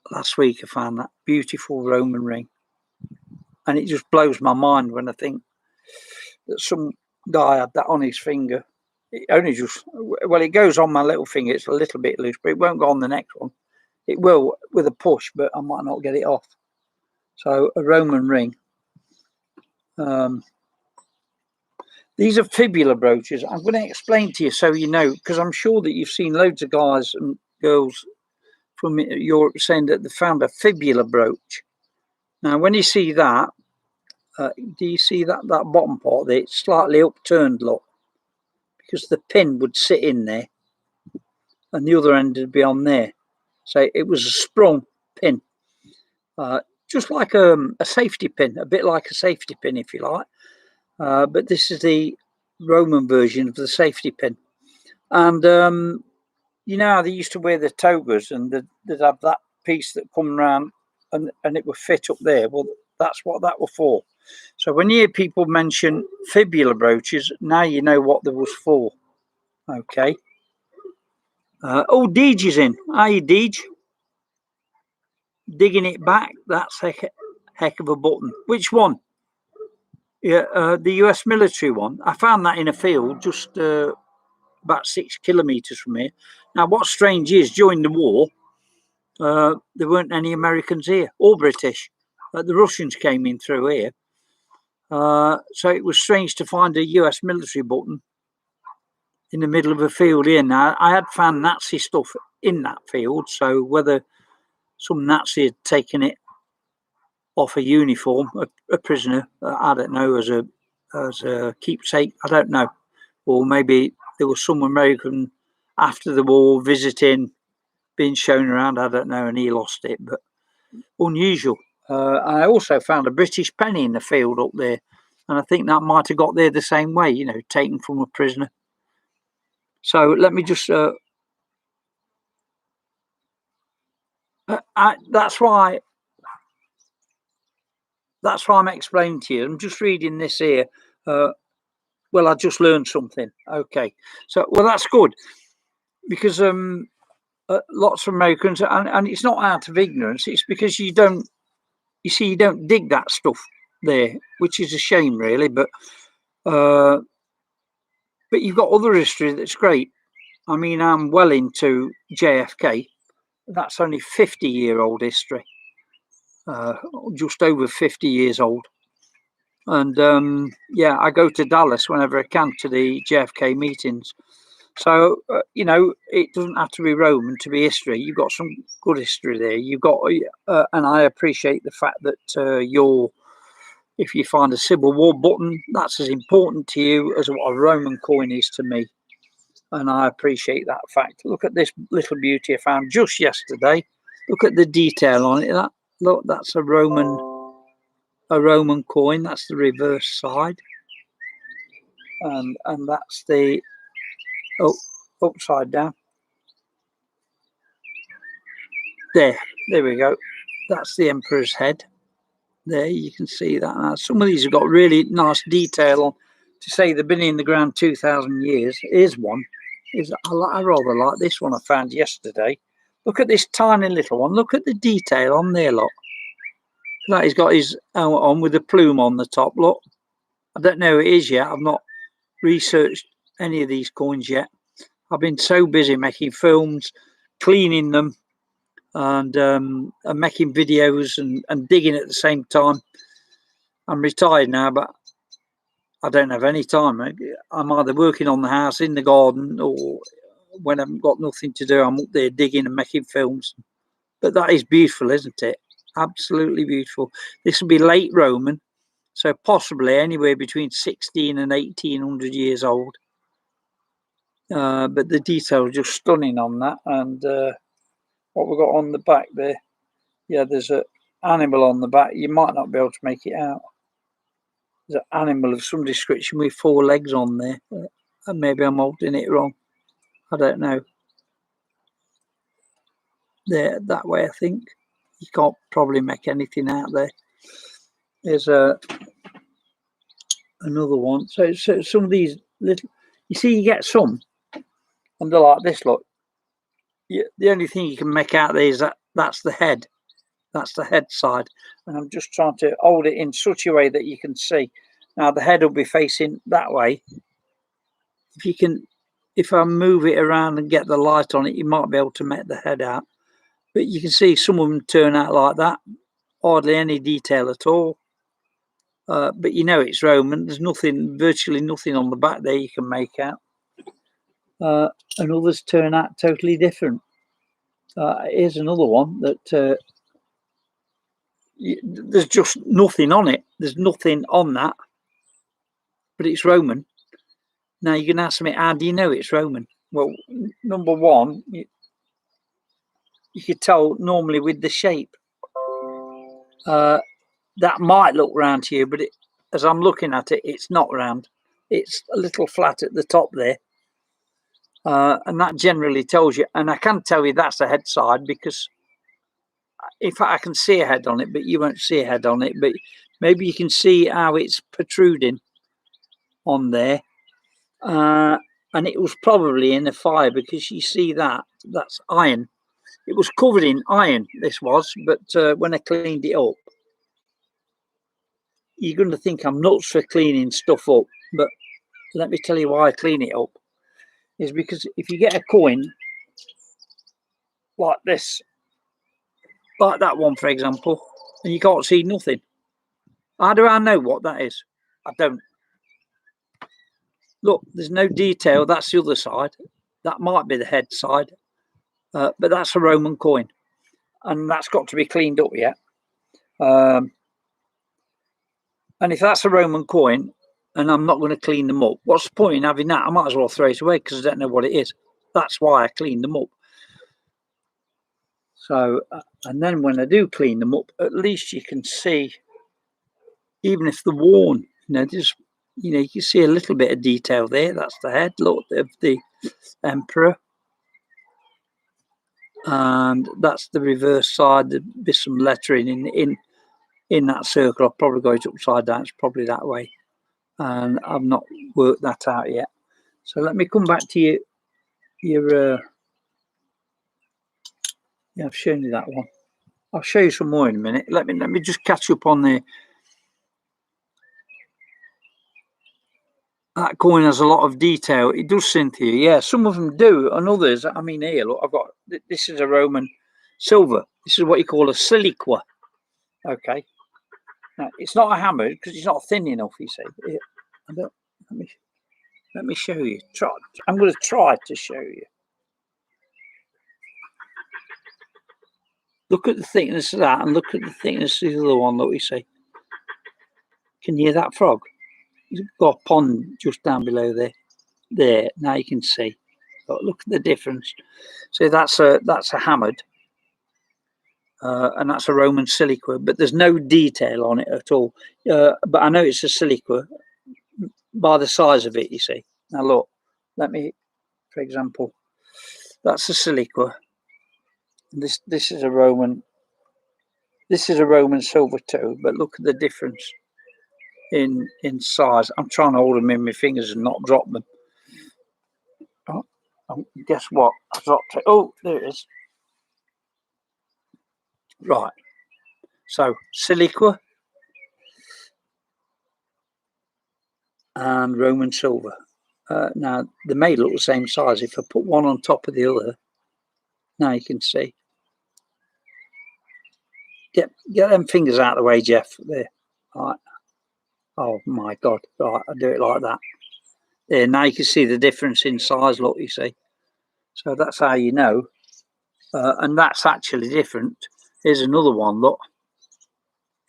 Last week I found that beautiful Roman ring. and it just blows my mind when I think that some guy had that on his finger. It only just, well, it goes on my little finger. It's a little bit loose, but it won't go on the next one. It will with a push, but I might not get it off. So a Roman ring. These are fibula brooches. I'm going to explain to you so you know, because I'm sure that you've seen loads of guys and girls from Europe saying that they found a fibula brooch. Now, when you see that, do you see that bottom part there? It's slightly upturned, look, because the pin would sit in there and the other end would be on there. So it was a sprung pin, just like a safety pin, a bit like a safety pin, if you like. But this is the Roman version of the safety pin. And you know how they used to wear the togas and they'd have that piece that come round and it would fit up there. Well, that's what that was for. So when you hear people mention fibula brooches, now you know what they was for. Okay. Oh, Deej is in. Hi, Deej. Digging it back. That's a heck of a button. Which one? Yeah, the US military one. I found that in a field just about 6 kilometres from here. Now, what's strange is during the war, there weren't any Americans here or British. The Russians came in through here. So it was strange to find a US military button in the middle of a field here. Now, I had found Nazi stuff in that field, so whether some Nazi had taken it off a uniform, a prisoner, I don't know, as a keepsake, I don't know. Or maybe there was some American after the war visiting, being shown around, I don't know, and he lost it, but unusual. I also found a British penny in the field up there, and I think that might have got there the same way, you know, taken from a prisoner. So let me just... that's why I'm explaining to you. I'm just reading this here. Well, I just learned something. Okay. So, well, that's good. Because lots of Americans, and it's not out of ignorance, it's because you don't dig that stuff there, which is a shame, really. But you've got other history that's great. I mean, I'm well into JFK. That's only 50-year-old history, just over 50 years old. And yeah, I go to Dallas whenever I can to the JFK meetings. So, you know, it doesn't have to be Roman to be history. You've got some good history there. You've got, and I appreciate the fact that if you find a Civil War button, that's as important to you as what a Roman coin is to me. And I appreciate that fact. Look at this little beauty I found just yesterday. Look at the detail on it. Look, that's a Roman coin. That's the reverse side. And that's the upside down. There we go. That's the emperor's head. There, you can see that. Now, some of these have got really nice detail on to say they've been in the ground 2,000 years. Here's one. I rather like this one I found yesterday. Look at this tiny little one. Look at the detail on there, look. That he's got his helmet on with a plume on the top, look. I don't know who it is yet. I've not researched any of these coins yet. I've been so busy making films, cleaning them, and making videos and digging at the same time. I'm retired now, but I don't have any time. I'm either working on the house, in the garden, or when I've got nothing to do, I'm up there digging and making films. But that is beautiful, isn't it? Absolutely beautiful. This will be late Roman, so possibly anywhere between 16 and 1800 years old. But the detail is just stunning on that. And what we've got on the back there, yeah, there's an animal on the back. You might not be able to make it out. There's an animal of some description with 4 legs on there. And maybe I'm holding it wrong. I don't know. There, that way, I think. You can't probably make anything out there. There's another one. So some of these little, you see, you get some, and they're like this. Look, the only thing you can make out there is that's the head. That's the head side. And I'm just trying to hold it in such a way that you can see. Now the head will be facing that way. If I move it around and get the light on it, you might be able to make the head out. But you can see some of them turn out like that. Hardly any detail at all. But you know it's Roman. There's virtually nothing on the back there you can make out. And others turn out totally different. Here's another one that there's just nothing on it. There's nothing on that, but it's Roman. Now you're going to ask me, how do you know it's Roman? Well, number one, you could tell normally with the shape. That might look round to you, but as I'm looking at it, it's not round. It's a little flat at the top there. And that generally tells you, and I can tell you that's the head side, because in fact I can see a head on it, but you won't see a head on it. But maybe you can see how it's protruding on there. And it was probably in a fire, because you see that's iron. It was covered in iron, this was, but when I cleaned it up, you're going to think I'm nuts for cleaning stuff up, but let me tell you why I clean it up. Is because if you get a coin like this, like that one for example, and you can't see nothing, how do I know what that is? I don't. Look, there's no detail. That's the other side. That might be the head side, but that's a Roman coin, and that's got to be cleaned up yet. And if that's a Roman coin and I'm not going to clean them up, what's the point in having that? I might as well throw it away because I don't know what it is. That's why I clean them up. So, and then when I do clean them up, at least you can see, even if they're worn, you can see a little bit of detail there. That's the head, look, of the emperor. And that's the reverse side. There'll be some lettering in that circle. I'll probably go it upside down. It's probably that way. And I've not worked that out yet. So let me come back to your yeah, I've shown you that one. I'll show you some more in a minute. Let me just catch up on that coin has a lot of detail. It does, Cynthia. Yeah, some of them do, and others. I mean, here, look, I've got this is a Roman silver. This is what you call a siliqua. Okay. Now, it's not a hammer because it's not thin enough. You see. Let me show you. I'm going to try to show you. Look at the thickness of that, and look at the thickness of the other one that we see. Can you hear that frog? You've got a pond just down below there. There, now you can see. But look at the difference. So that's a hammered, and that's a Roman siliqua, but there's no detail on it at all. But I know it's a siliqua by the size of it. You see. Now look, for example, that's a siliqua. This is a Roman. This is a Roman silver too, but look at the difference in size. I'm trying to hold them in my fingers and not drop them. Oh, guess what? I dropped it. Oh, there it is. Right. So siliqua and Roman silver. Now they may look the same size. If I put one on top of the other, now you can see. Get them fingers out of the way, Jeff. There. Right. Oh my God. Right, I do it like that. There, now you can see the difference in size, look, you see. So that's how you know. And that's actually different. Here's another one, look.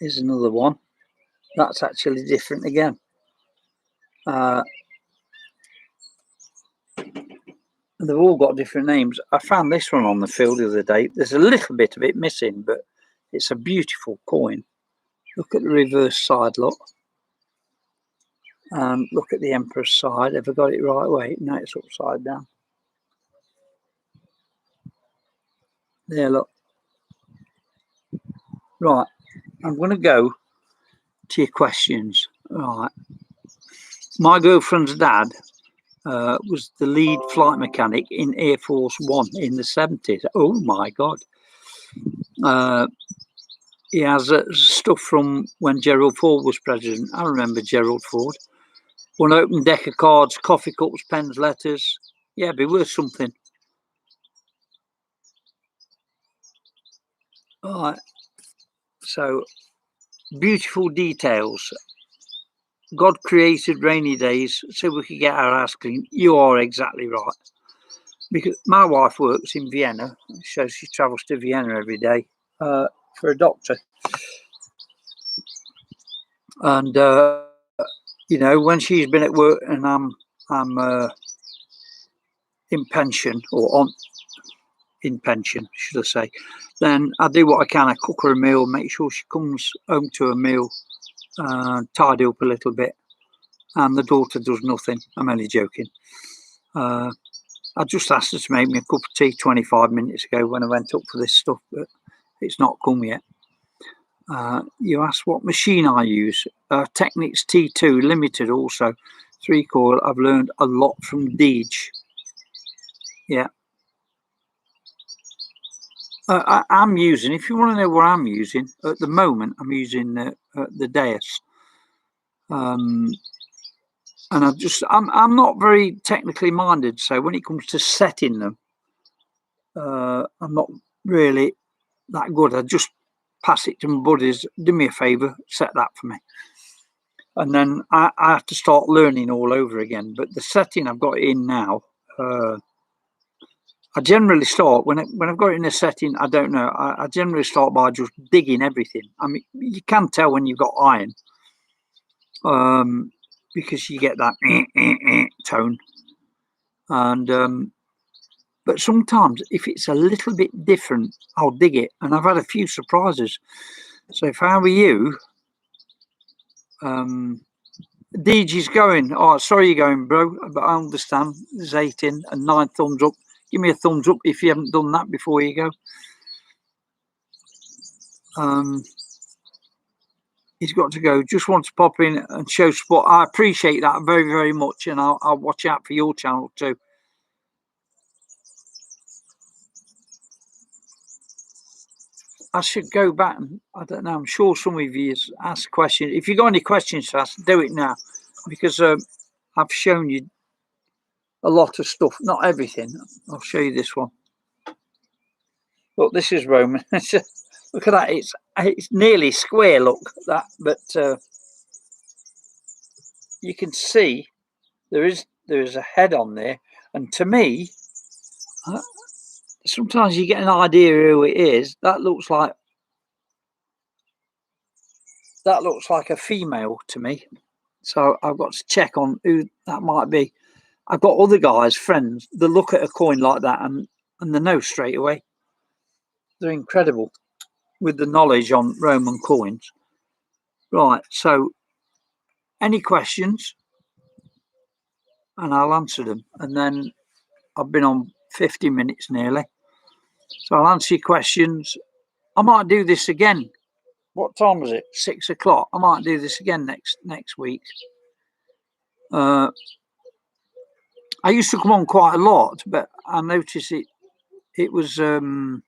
Here's another one. That's actually different again. They've all got different names. I found this one on the field the other day. There's a little bit of it missing, but it's a beautiful coin. Look at the reverse side, look. Look at the Emperor's side. Have I got it right way? No, it's upside down. There, look. Right. I'm going to go to your questions. Right. My girlfriend's dad was the lead flight mechanic in Air Force One in the 70s. Oh, my God. he has stuff from when Gerald Ford was president. I remember Gerald Ford. One open deck of cards, coffee cups, pens, letters. Yeah, it'd be worth something. All right. So, beautiful details. God created rainy days so we could get our house clean. You are exactly right. Because my wife works in Vienna, so she travels to Vienna every day for a doctor. And you know, when she's been at work and I'm in pension or in pension, should I say, then I do what I can. I cook her a meal, make sure she comes home to a meal, tidy up a little bit, and the daughter does nothing. I'm only joking. I just asked her to make me a cup of tea 25 minutes ago when I went up for this stuff, but it's not come yet. You asked what machine I use. Technics T2 Limited also. 3-coil. I've learned a lot from Thde. Yeah. I'm using, if you want to know what I'm using, at the moment, I'm using the Deus. And I'm not very technically minded. So when it comes to setting them, I'm not really that good. I just pass it to my buddies. Do me a favour, set that for me. And then I have to start learning all over again. But the setting I've got in now, I generally start when I've got it in a setting. I don't know. I generally start by just digging everything. I mean, you can tell when you've got iron, because you get that tone. And but sometimes if it's a little bit different, I'll dig it. And I've had a few surprises. So if I were you, DG's going. Oh, sorry you're going, bro, but I understand. There's 8 in and 9 thumbs up. Give me a thumbs up if you haven't done that before you go. He's got to go. Just want to pop in and show support. I appreciate that very, very much, and I'll watch out for your channel too. I should go back and, I don't know, I'm sure some of you asked questions. If you've got any questions to ask, do it now, because I've shown you a lot of stuff, not everything. I'll show you this one. Look, this is Roman. Look at that. It's nearly square, look, that, but you can see there is a head on there, and to me, sometimes you get an idea who it is. That looks like a female to me. So I've got to check on who that might be. I've got other guys, friends, that look at a coin like that and they know straight away. They're incredible with the knowledge on Roman coins. Right, so any questions? And I'll answer them. And then I've been on 50 minutes nearly. So I'll answer your questions. I might do this again. What time was it? 6 o'clock. I might do this again next week. I used to come on quite a lot, but I noticed it was right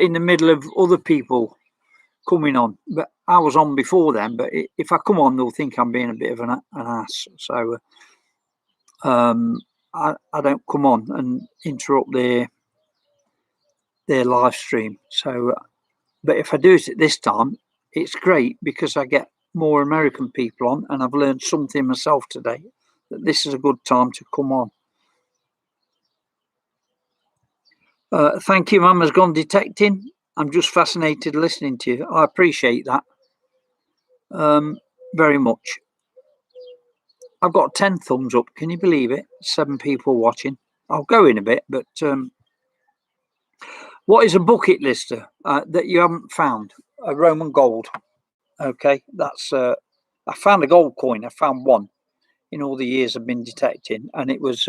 in the middle of other people coming on. But I was on before them. But if I come on, they'll think I'm being a bit of an ass. So I don't come on and interrupt their live stream. So, but if I do it at this time, it's great because I get more American people on, and I've learned something myself today, that this is a good time to come on. Thank you, Mum has gone detecting. I'm just fascinated listening to you. I appreciate that very much. I've got 10 thumbs up. Can you believe it? 7 people watching. I'll go in a bit, but what is a bucket lister that you haven't found? A Roman gold. Okay, that's I found a gold coin. I found one in all the years I've been detecting, and it was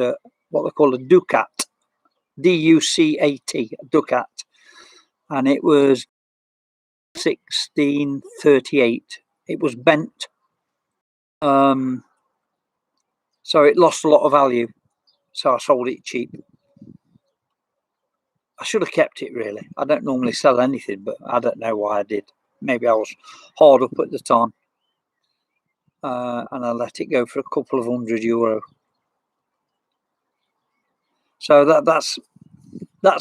what they call a ducat, D-U-C-A-T, ducat, and it was 1638. It was bent, so it lost a lot of value. So I sold it cheap. I should have kept it, really. I don't normally sell anything, but I don't know why I did. Maybe I was hard up at the time, and I let it go for a couple of €100. So that's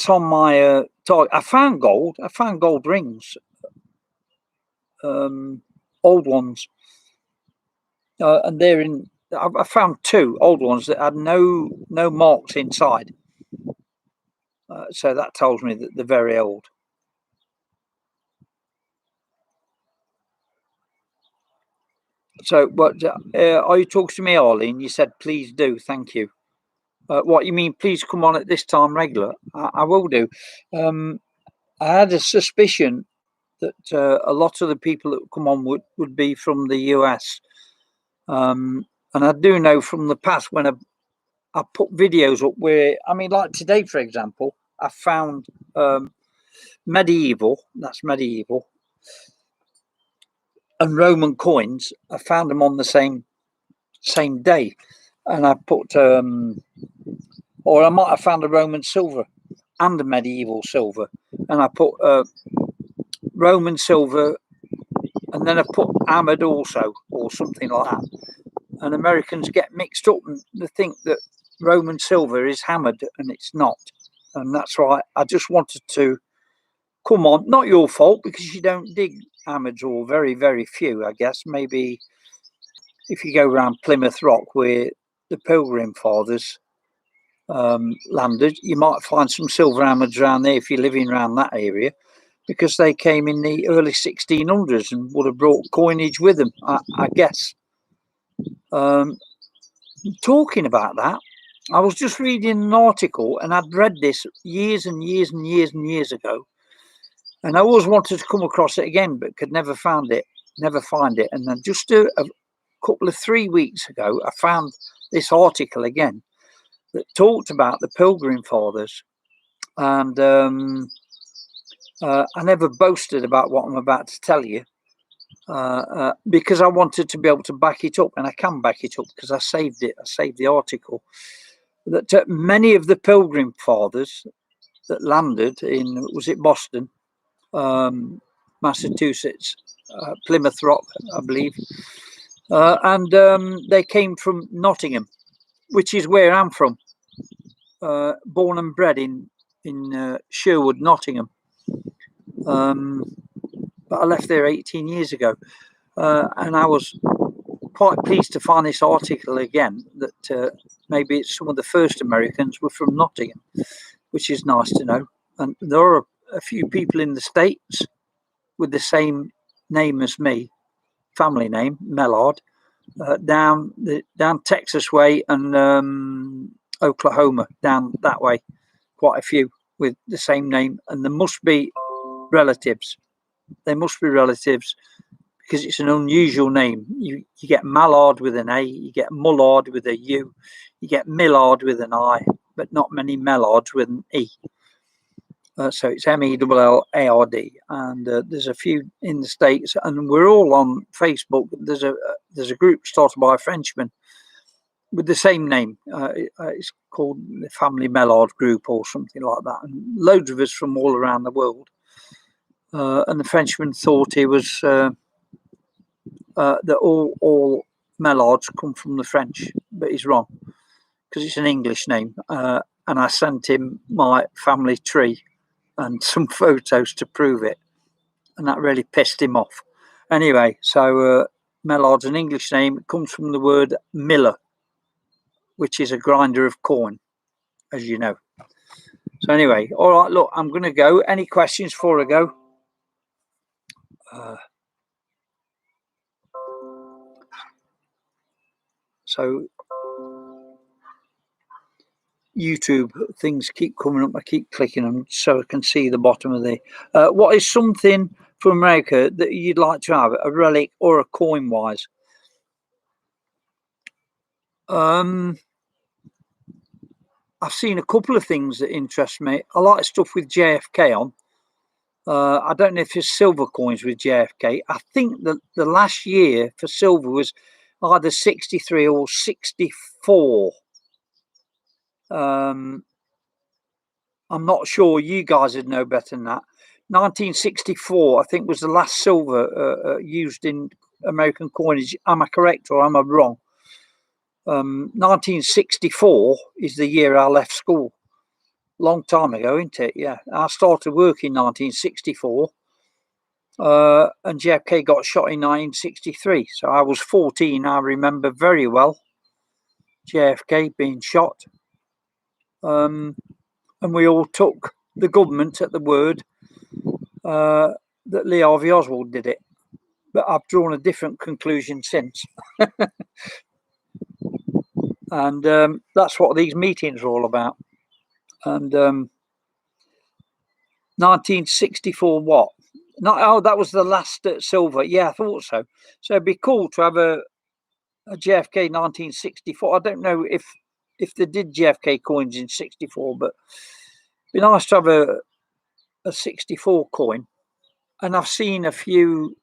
on my target. I found gold. I found gold rings, old ones, and they're in. I found 2 old ones that had no marks inside. So that tells me that they're very old. So, but are you talking to me, Arlene? You said please do. Thank you. What you mean? Please come on at this time regular. I will do. I had a suspicion that a lot of the people that come on would be from the US, and I do know from the past when I put videos up where, I mean, like today, for example, I found medieval. That's medieval. And Roman coins. I found them on the same day, and I put, or I might have found a Roman silver and a medieval silver, and I put Roman silver, and then I put hammered also, or something like that. And Americans get mixed up and they think that Roman silver is hammered, and it's not. And that's why I just wanted to come on. Not your fault, because you don't dig hammered, or very, very few, I guess. Maybe if you go around Plymouth Rock, where the Pilgrim Fathers landed, you might find some silver hammered around there if you're living around that area, because they came in the early 1600s and would have brought coinage with them, I guess. Talking about that, I was just reading an article, and I'd read this years and years and years and years ago, and I always wanted to come across it again, but could never find it. And then just a couple of 3 weeks ago, I found this article again that talked about the Pilgrim Fathers, and I never boasted about what I'm about to tell you, because I wanted to be able to back it up, and I can back it up because I saved it. I saved the article that many of the Pilgrim Fathers that landed in, was it Boston, Massachusetts, Plymouth Rock, I believe, and they came from Nottingham, which is where I'm from, born and bred in Sherwood, Nottingham. But I left there 18 years ago, and I was quite pleased to find this article again, that maybe it's some of the first Americans were from Nottingham, which is nice to know. And there are a few people in the States with the same name as me, family name, Mellard, down Texas way, and Oklahoma, down that way, quite a few with the same name. And there must be relatives. They must be relatives, because it's an unusual name. You get Mallard with an A, you get Mullard with a U, you get Millard with an I, but not many Mellards with an E. So it's Mellard, and there's a few in the States, and we're all on Facebook. There's a group started by a Frenchman with the same name. It's called the Family Mellard Group or something like that, and loads of us from all around the world. And the Frenchman thought he was that all Mellards come from the French, but he's wrong, because it's an English name. And I sent him my family tree and some photos to prove it, and that really pissed him off. Anyway, so Mellard's an English name. It comes from the word miller, which is a grinder of corn, as you know. So anyway, all right, look, I'm going to go. Any questions before I go? So YouTube things keep coming up. I keep clicking them so I can see the bottom of the. What is something from America that you'd like to have, a relic or a coin wise? I've seen a couple of things that interest me. I like stuff with JFK on. I don't know if there's silver coins with JFK. I think that the last year for silver was either 63 or 64. I'm not sure you guys would know better than that. 1964, I think, was the last silver used in American coinage. Am I correct or am I wrong? 1964 is the year I left school. Long time ago, isn't it? Yeah, I started work in 1964, and JFK got shot in 1963. So I was 14. I remember very well JFK being shot, and we all took the government at the word that Lee Harvey Oswald did it. But I've drawn a different conclusion since. And that's what these meetings are all about. And 1964 what? That was the last silver. Yeah, I thought so. So it'd be cool to have a JFK 1964. I don't know if they did JFK coins in 64, but it'd be nice to have a 64 coin. And I've seen a few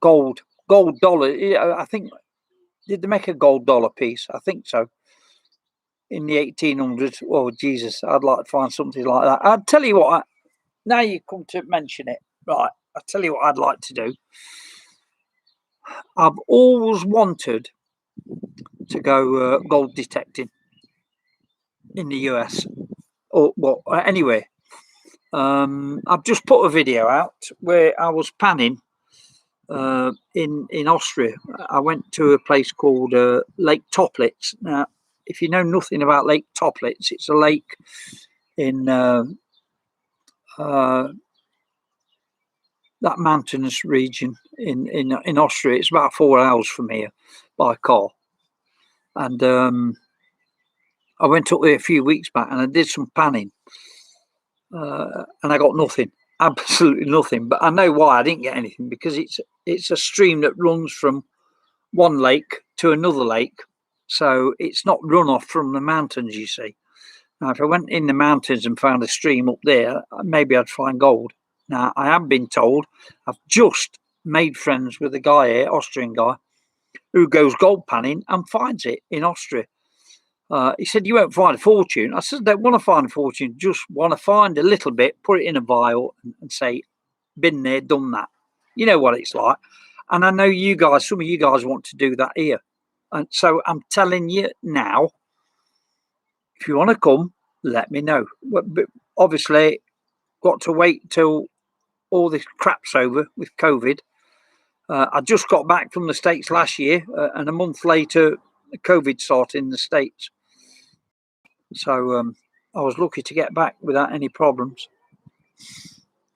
gold dollar. I think, did they make a gold dollar piece? I think so. In the 1800s. Oh, Jesus, I'd like to find something like that. I'll tell you what, now you come to mention it, right, I'll tell you what I'd like to do. I've always wanted to go gold detecting in the US, or well, anyway. I've just put a video out where I was panning in Austria. I went to a place called Lake Toplitz. Now, if you know nothing about Lake Toplitz, it's a lake in that mountainous region in Austria. It's about 4 hours from here by car. And I went up there a few weeks back and I did some panning. And I got nothing, absolutely nothing. But I know why I didn't get anything, because it's a stream that runs from one lake to another lake. So it's not runoff from the mountains, you see. Now, if I went in the mountains and found a stream up there, maybe I'd find gold. Now, I have been told, I've just made friends with a guy here, Austrian guy, who goes gold panning and finds it in Austria. He said, you won't find a fortune. I said, I don't want to find a fortune, just want to find a little bit, put it in a vial and say, been there, done that. You know what it's like. And I know you guys, some of you guys want to do that here. And so I'm telling you now, if you want to come, let me know. But obviously, got to wait till all this crap's over with COVID. I just got back from the States last year, and a month later, COVID started in the States. So I was lucky to get back without any problems.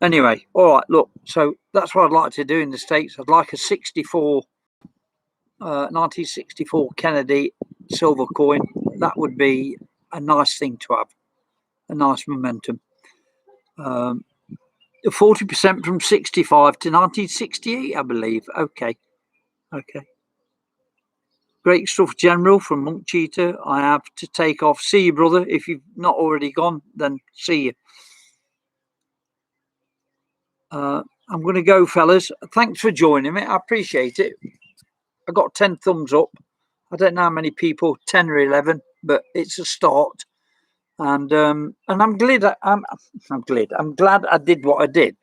Anyway, all right, look, so that's what I'd like to do in the States. I'd like a 1964 Kennedy silver coin. That would be a nice thing to have, a nice momentum. 40% from 65 to 1968, I believe. Okay. Great stuff, General, from Monk Cheetah. I have to take off. See you, brother. If you've not already gone, then see you. I'm going to go, fellas. Thanks for joining me. I appreciate it. I got 10 thumbs up. I don't know how many people, 10 or 11, but it's a start. And I'm glad. I'm glad I did what I did.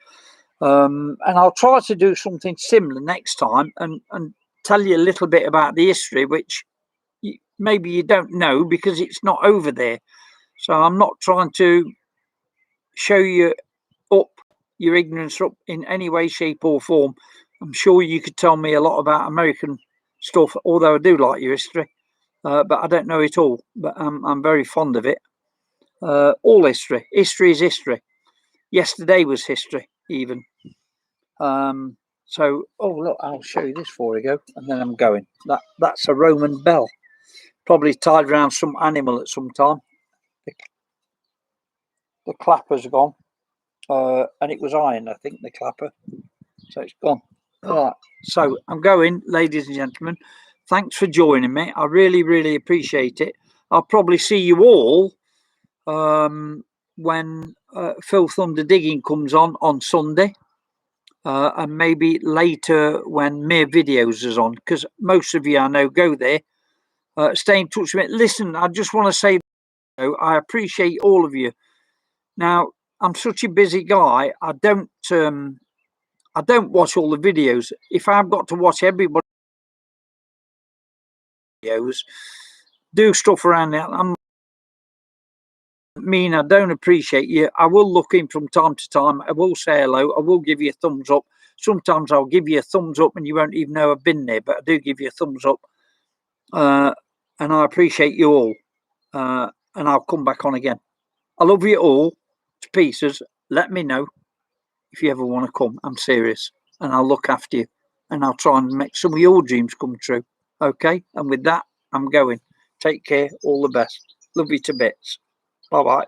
And I'll try to do something similar next time and tell you a little bit about the history, which maybe you don't know because it's not over there. So I'm not trying to show you up your ignorance up in any way, shape or form. I'm sure you could tell me a lot about American stuff, although I do like your history, but I don't know it all. But I'm very fond of it. All history is history. Yesterday was history, even. So, oh look, I'll show you this before I go, and then I'm going. That's a Roman bell, probably tied around some animal at some time. The clapper's gone, and it was iron, I think, the clapper. So it's gone. All right. So I'm going, ladies and gentlemen. Thanks for joining me. I really, really appreciate it. I'll probably see you all when Phil Thunder Digging comes on Sunday. And maybe later when Mere Videos is on, because most of you I know go there. Stay in touch with me. Listen, I just want to say So I appreciate all of you. Now, I'm such a busy guy. I don't watch all the videos. If I've got to watch everybody's videos, do stuff around that, I don't appreciate you. I will look in from time to time. I will say hello. I will give you a thumbs up. Sometimes I'll give you a thumbs up and you won't even know I've been there, but I do give you a thumbs up. And I appreciate you all. And I'll come back on again. I love you all to pieces. Let me know if you ever want to come. I'm serious. And I'll look after you. And I'll try and make some of your dreams come true. Okay? And with that, I'm going. Take care. All the best. Love you to bits. Bye-bye.